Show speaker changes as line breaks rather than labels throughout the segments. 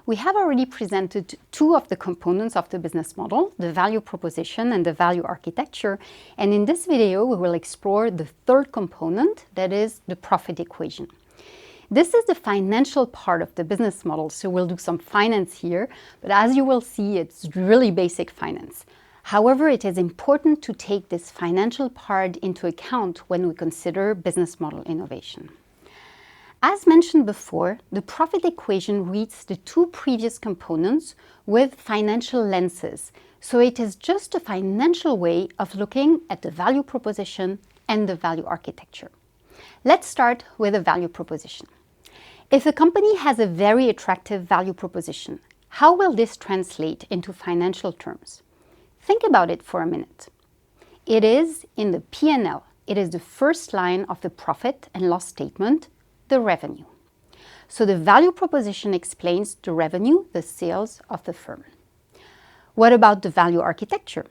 we have already presented two of the components of the business model, the value proposition and the value architecture. And in this video, we will explore the third component, that is the profit equation. This is the financial part of the business model, so we'll do some finance here, but as you will see, it's really basic finance. However, it is important to take this financial part into account when we consider business model innovation. As mentioned before, the profit equation reads the two previous components with financial lenses, so it is just a financial way of looking at the value proposition and the value architecture. Let's start with a value proposition. If a company has a very attractive value proposition, how will this translate into financial terms? Think about it for a minute. It is in the P&L. It is the first line of the profit and loss statement, the revenue. So the value proposition explains the revenue, the sales of the firm. What about the value architecture?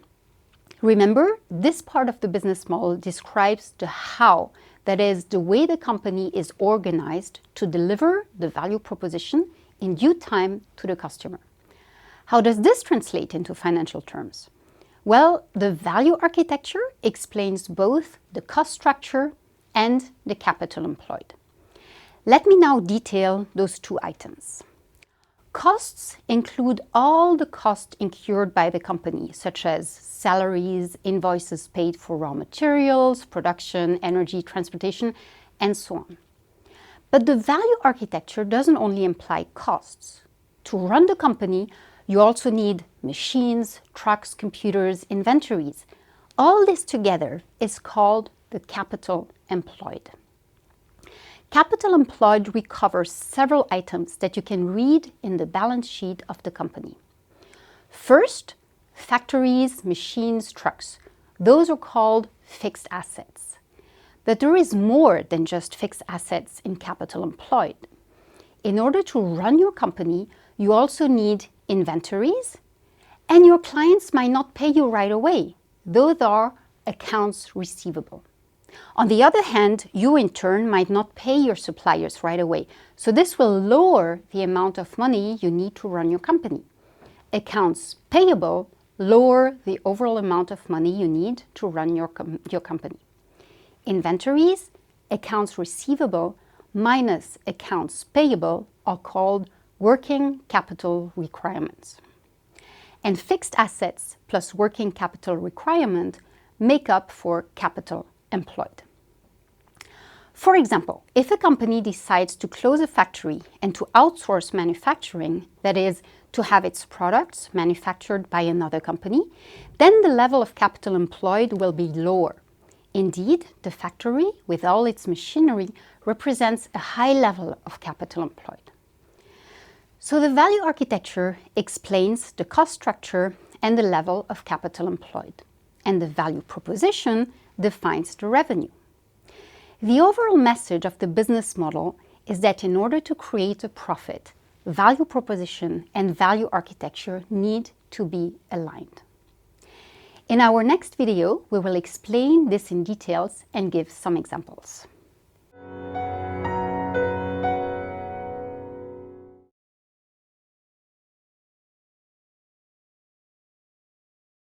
Remember, this part of the business model describes the how, that is, the way the company is organized to deliver the value proposition in due time to the customer. How does this translate into financial terms? Well, the value architecture explains both the cost structure and the capital employed. Let me now detail those two items. Costs include all the costs incurred by the company, such as salaries, invoices paid for raw materials, production, energy, transportation, and so on. But the value architecture doesn't only imply costs. To run the company, you also need machines, trucks, computers, inventories. All this together is called the capital employed. Capital employed recovers several items that you can read in the balance sheet of the company. First, factories, machines, trucks. Those are called fixed assets. But there is more than just fixed assets in capital employed. In order to run your company, you also need inventories, and your clients might not pay you right away. Those are accounts receivable. On the other hand, you in turn might not pay your suppliers right away, so this will lower the amount of money you need to run your company. Accounts payable lower the overall amount of money you need to run your company. Inventories, accounts receivable minus accounts payable are called working capital requirements. And fixed assets plus working capital requirement make up for capital employed. For example, if a company decides to close a factory and to outsource manufacturing, that is, to have its products manufactured by another company, then the level of capital employed will be lower. Indeed, the factory, with all its machinery, represents a high level of capital employed. So the value architecture explains the cost structure and the level of capital employed, and the value proposition defines the revenue. The overall message of the business model is that in order to create a profit, value proposition and value architecture need to be aligned. In our next video, we will explain this in details and give some examples.